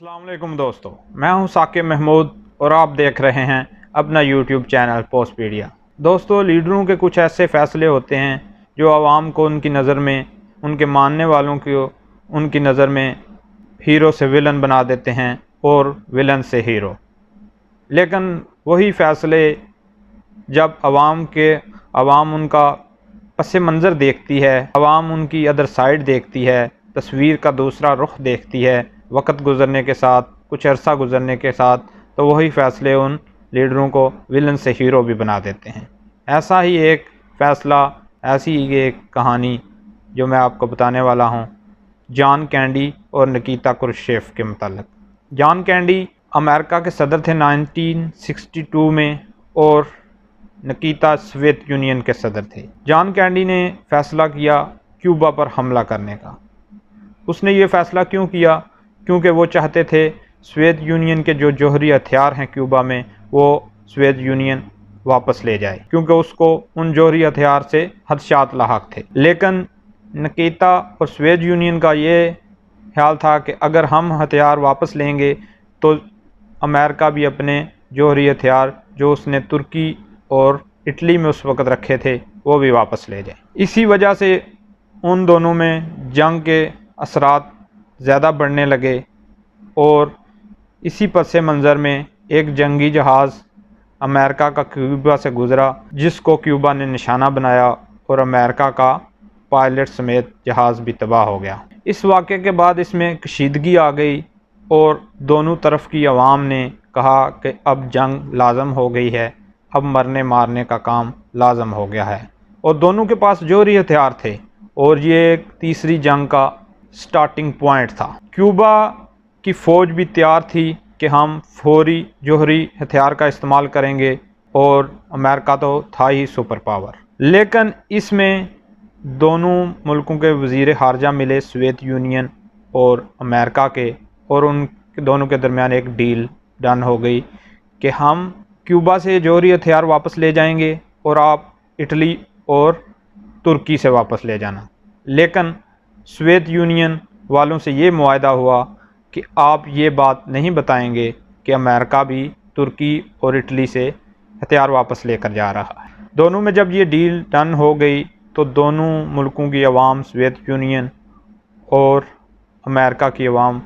السلام علیکم دوستو، میں ہوں ثاقب محمود اور آپ دیکھ رہے ہیں اپنا یوٹیوب چینل پوسٹ پیڈیا۔ دوستو، لیڈروں کے کچھ ایسے فیصلے ہوتے ہیں جو عوام کو ان کی نظر میں، ان کے ماننے والوں کو ان کی نظر میں ہیرو سے ویلن بنا دیتے ہیں اور ویلن سے ہیرو۔ لیکن وہی فیصلے جب عوام ان کا پس منظر دیکھتی ہے، عوام ان کی ادر سائڈ دیکھتی ہے، تصویر کا دوسرا رخ دیکھتی ہے، وقت گزرنے کے ساتھ، کچھ عرصہ گزرنے کے ساتھ، تو وہی فیصلے ان لیڈروں کو ویلن سے ہیرو بھی بنا دیتے ہیں۔ ایسا ہی ایک فیصلہ، ایسی ہی ایک کہانی جو میں آپ کو بتانے والا ہوں جان کینڈی اور نکیتا کرشچیف کے متعلق۔ جان کینڈی امریکہ کے صدر تھے 1962 میں، اور نکیتا سوویت یونین کے صدر تھے۔ جان کینڈی نے فیصلہ کیا کیوبا پر حملہ کرنے کا۔ اس نے یہ فیصلہ کیوں کیا؟ کیونکہ وہ چاہتے تھے سوویت یونین کے جو جوہری ہتھیار ہیں کیوبا میں، وہ سوویت یونین واپس لے جائے، کیونکہ اس کو ان جوہری ہتھیار سے خدشات لاحق تھے۔ لیکن نکیتا اور سوویت یونین کا یہ خیال تھا کہ اگر ہم ہتھیار واپس لیں گے تو امریکہ بھی اپنے جوہری ہتھیار جو اس نے ترکی اور اٹلی میں اس وقت رکھے تھے وہ بھی واپس لے جائیں۔ اسی وجہ سے ان دونوں میں جنگ کے اثرات زیادہ بڑھنے لگے، اور اسی پس منظر میں ایک جنگی جہاز امریکہ کا کیوبا سے گزرا، جس کو کیوبا نے نشانہ بنایا، اور امریکہ کا پائلٹ سمیت جہاز بھی تباہ ہو گیا۔ اس واقعے کے بعد اس میں کشیدگی آ گئی، اور دونوں طرف کی عوام نے کہا کہ اب جنگ لازم ہو گئی ہے، اب مرنے مارنے کا کام لازم ہو گیا ہے، اور دونوں کے پاس جوہری ہتھیار تھے، اور یہ ایک تیسری جنگ کا سٹارٹنگ پوائنٹ تھا۔ کیوبا کی فوج بھی تیار تھی کہ ہم فوری جوہری ہتھیار کا استعمال کریں گے، اور امریکہ تو تھا ہی سپر پاور۔ لیکن اس میں دونوں ملکوں کے وزیر خارجہ ملے، سوویت یونین اور امریکہ کے، اور ان دونوں کے درمیان ایک ڈیل ڈن ہو گئی کہ ہم کیوبا سے جوہری ہتھیار واپس لے جائیں گے، اور آپ اٹلی اور ترکی سے واپس لے جانا۔ لیکن سوویت یونین والوں سے یہ معاہدہ ہوا کہ آپ یہ بات نہیں بتائیں گے کہ امریکہ بھی ترکی اور اٹلی سے ہتھیار واپس لے کر جا رہا ہے۔ دونوں میں جب یہ ڈیل ڈن ہو گئی تو دونوں ملکوں کی عوام، سوویت یونین اور امریکہ کی عوام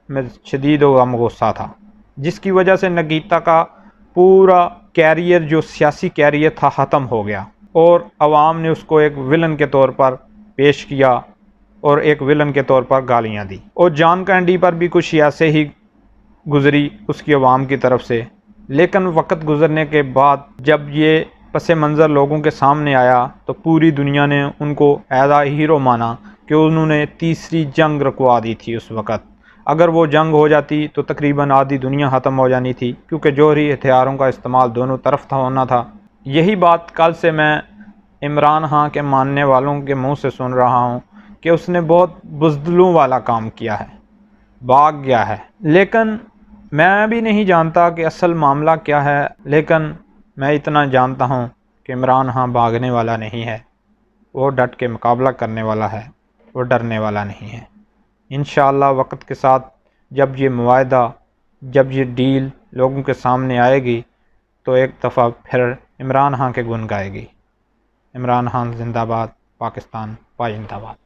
میں شدید و غم غصہ تھا، جس کی وجہ سے نکیتا کا پورا کیریئر، جو سیاسی کیریئر تھا، ختم ہو گیا، اور عوام نے اس کو ایک ویلن کے طور پر پیش کیا، اور ایک ویلن کے طور پر گالیاں دی۔ اور جان کینڈی پر بھی کچھ ایسے ہی گزری اس کی عوام کی طرف سے۔ لیکن وقت گزرنے کے بعد جب یہ پس منظر لوگوں کے سامنے آیا تو پوری دنیا نے ان کو ایز اے ہیرو مانا کہ انہوں نے تیسری جنگ رکوا دی تھی اس وقت۔ اگر وہ جنگ ہو جاتی تو تقریباً آدھی دنیا ختم ہو جانی تھی، کیونکہ جوہری ہتھیاروں کا استعمال دونوں طرف ہونا تھا۔ یہی بات کل سے میں عمران خان کے ماننے والوں کے منہ سے سن رہا ہوں کہ اس نے بہت بزدلوں والا کام کیا ہے، بھاگ گیا ہے۔ لیکن میں بھی نہیں جانتا کہ اصل معاملہ کیا ہے، لیکن میں اتنا جانتا ہوں کہ عمران خان بھاگنے والا نہیں ہے، وہ ڈٹ کے مقابلہ کرنے والا ہے، وہ ڈرنے والا نہیں ہے۔ انشاءاللہ وقت کے ساتھ جب یہ معاہدہ، جب یہ ڈیل لوگوں کے سامنے آئے گی تو ایک دفعہ پھر عمران خان کے گن گائے گی۔ عمران خان زندہ باد، پاکستان پائندہ باد۔